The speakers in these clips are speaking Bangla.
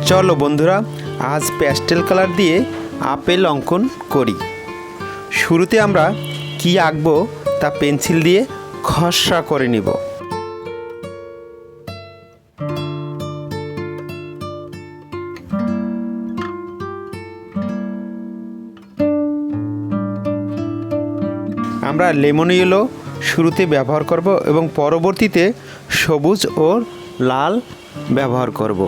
চলো বন্ধুরা, আজ প্যাস্টেল কালার দিয়ে আপেল অঙ্কন করি। শুরুতে আমরা কি আঁকবো তা পেন্সিল দিয়ে খসড়া করে নিব। আমরা লেমন ইয়েলো শুরুতে ব্যবহার করব এবং পরবর্তীতে সবুজ ও লাল ব্যবহার করব।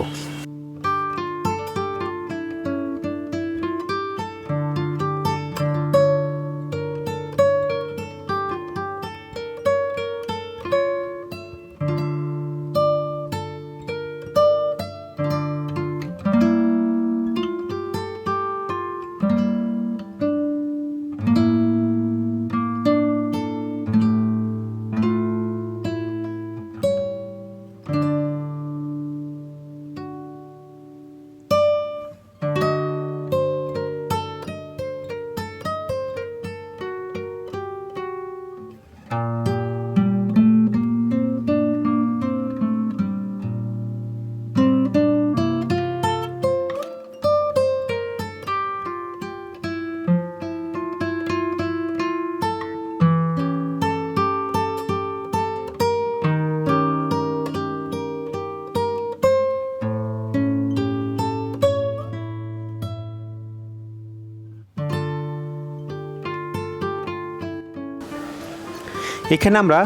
এখানে আমরা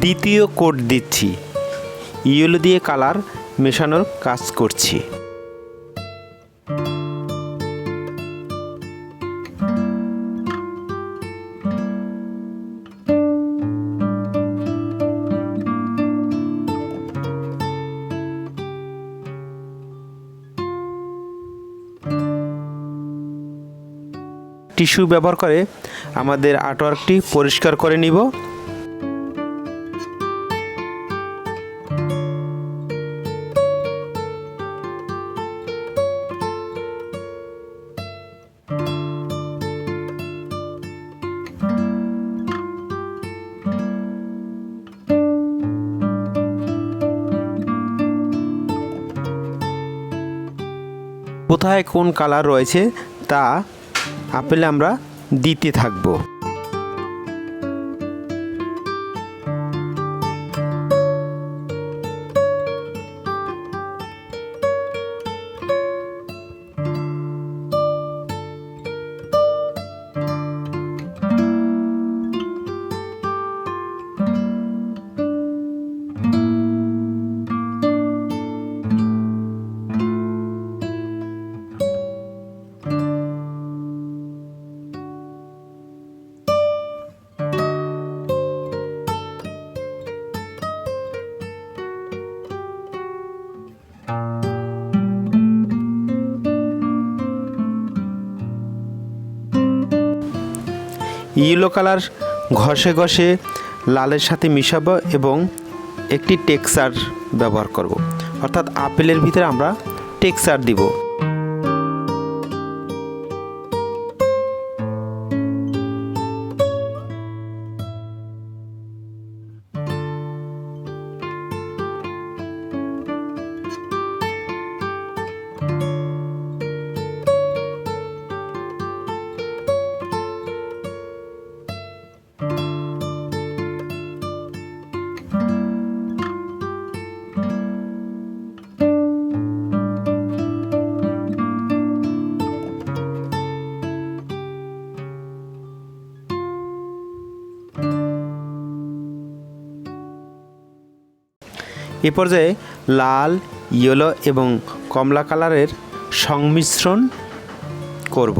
দ্বিতীয় কোট দিচ্ছি, ইয়েলো দিয়ে কালার মেশানোর কাজ করছি। টিস্যু ব্যবহার করে আমাদের আর্টওয়ার্কটি পরিষ্কার করে নিব। কোথায় কোন কালার রয়েছে তা আপেলে আমরা দিতে থাকবো। ইয়েলো কালার ঘষে ঘষে লালের সাথে মিশাবো এবং একটি টেক্সচার ব্যবহার করব, অর্থাৎ আপেলের ভিতরে আমরা টেক্সচার দিব। এ পর্যায়ে লাল, ইয়েলো এবং কমলা কালারের সংমিশ্রণ করব।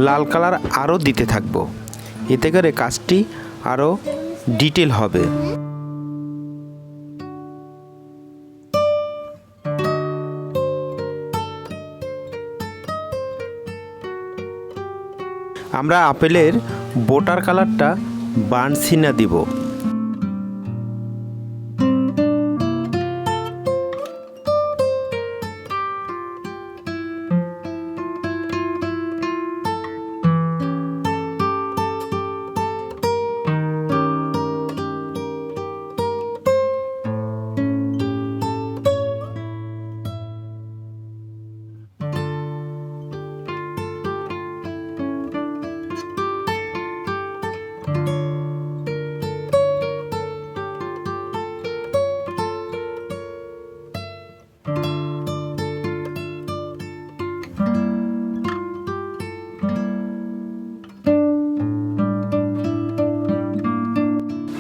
লাল কালার আরও দিতে থাকব, এতে করে কাজটি আরও ডিটেল হবে। আমরা আপেলের বোটার কালারটা বার্ন সিনা দিব।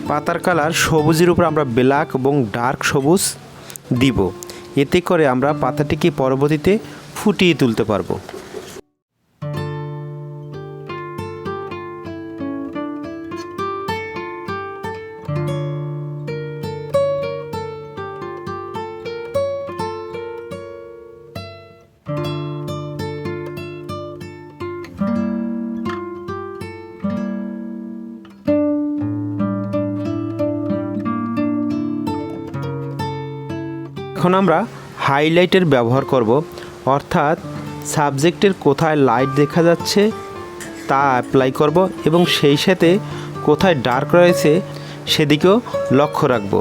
পাতার কালার সবুজের উপর আমরা ব্ল্যাক এবং ডার্ক সবুজ দিব, এতে করে আমরা পাতাটিকে পরবর্তীতে ফুটিয়ে তুলতে পারবো। এখন আমরা হাইলাইটের ব্যবহার করব, অর্থাৎ সাবজেক্টের কোথায় লাইট দেখা যাচ্ছে তা অ্যাপ্লাই করব এবং সেই সাথে কোথায় ডার্ক রয়েছে সেদিকেও লক্ষ্য রাখব।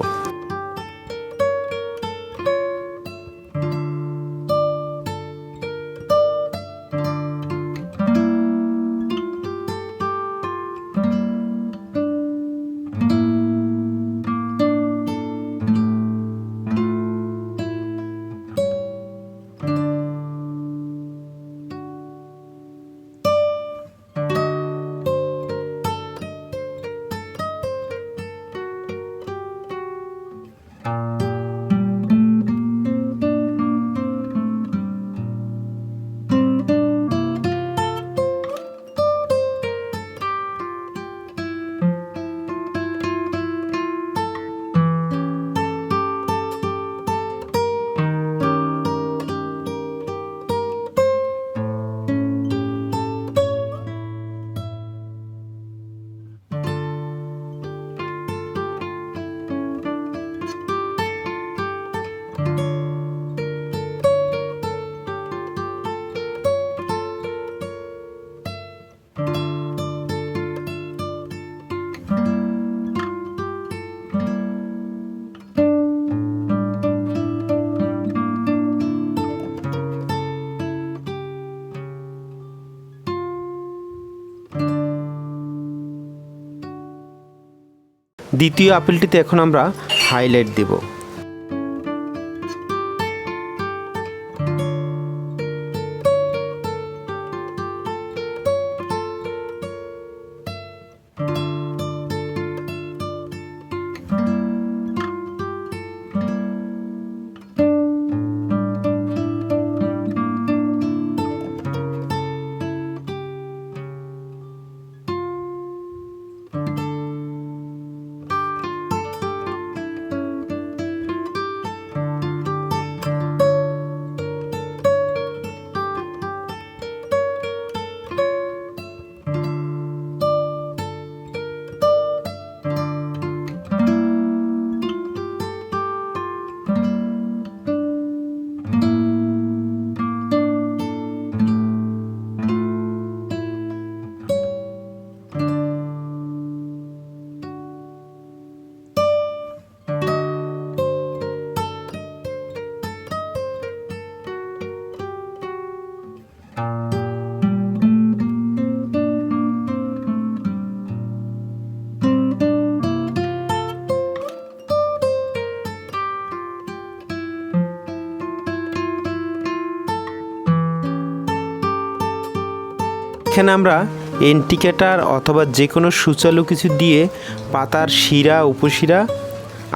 দ্বিতীয় আপেলটিতে এখন আমরা হাইলাইট দেব। এখানে আমরা ইন্ডিকেটর অথবা যে কোনো সুচালু কিছু দিয়ে পাতার শিরা উপশিরা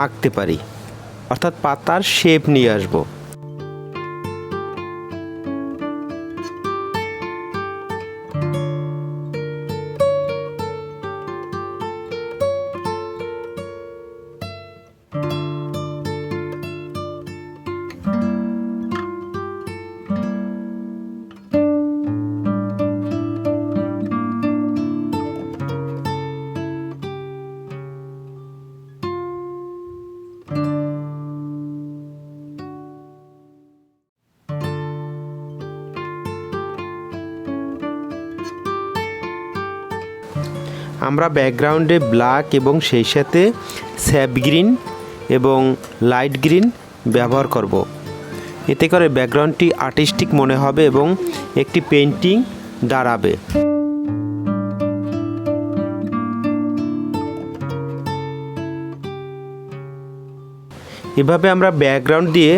আঁকতে পারি, অর্থাৎ পাতার শেপ নিয়ে আসব। আমরা ব্যাকগ্রাউন্ডে ব্ল্যাক এবং সেই সাথে স্যাপ গ্রিন এবং লাইট গ্রিন ব্যবহার করব। এতে করে ব্যাকগ্রাউন্ডটি আর্টিস্টিক মনে হবে এবং একটি পেন্টিং দাঁড়াবে। এভাবে আমরা ব্যাকগ্রাউন্ড দিয়ে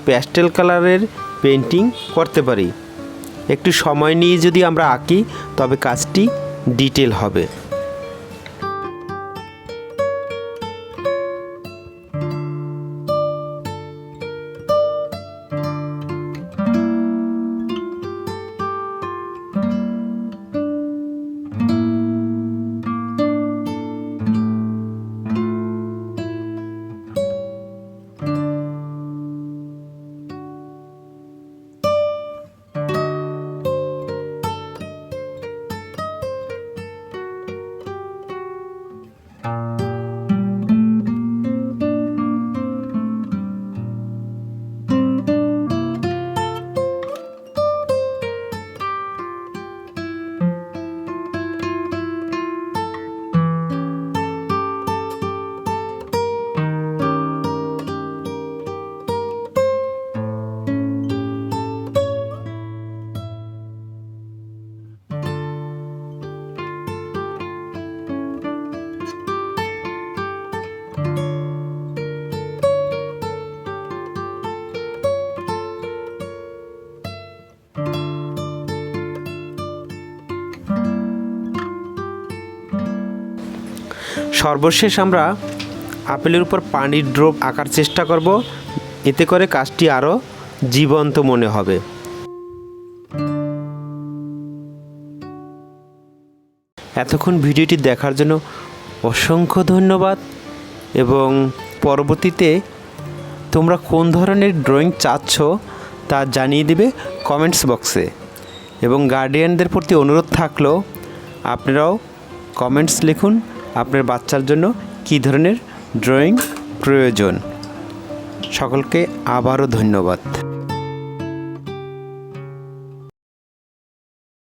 প্যাস্টেল কালারের পেন্টিং করতে পারি। একটু সময় নিয়ে যদি আমরা আঁকি তবে কাজটি ডিটেল হবে। সর্বশেষ আমরা আপেলের উপর পানির ড্রপ আঁকার চেষ্টা করব, এতে করে কাজটি আরও জীবন্ত মনে হবে। এতক্ষণ ভিডিওটি দেখার জন্য অসংখ্য ধন্যবাদ এবং পরবর্তীতে তোমরা কোন ধরনের ড্রয়িং চাচ্ছ তা জানিয়ে দিবে কমেন্টস বক্সে। এবং গার্ডিয়ানদের প্রতি অনুরোধ থাকলো আপনারাও কমেন্টস লিখুন আপনার বাচ্চার জন্য কী ধরনের ড্রয়িং প্রয়োজন। সকলকে আবারও ধন্যবাদ।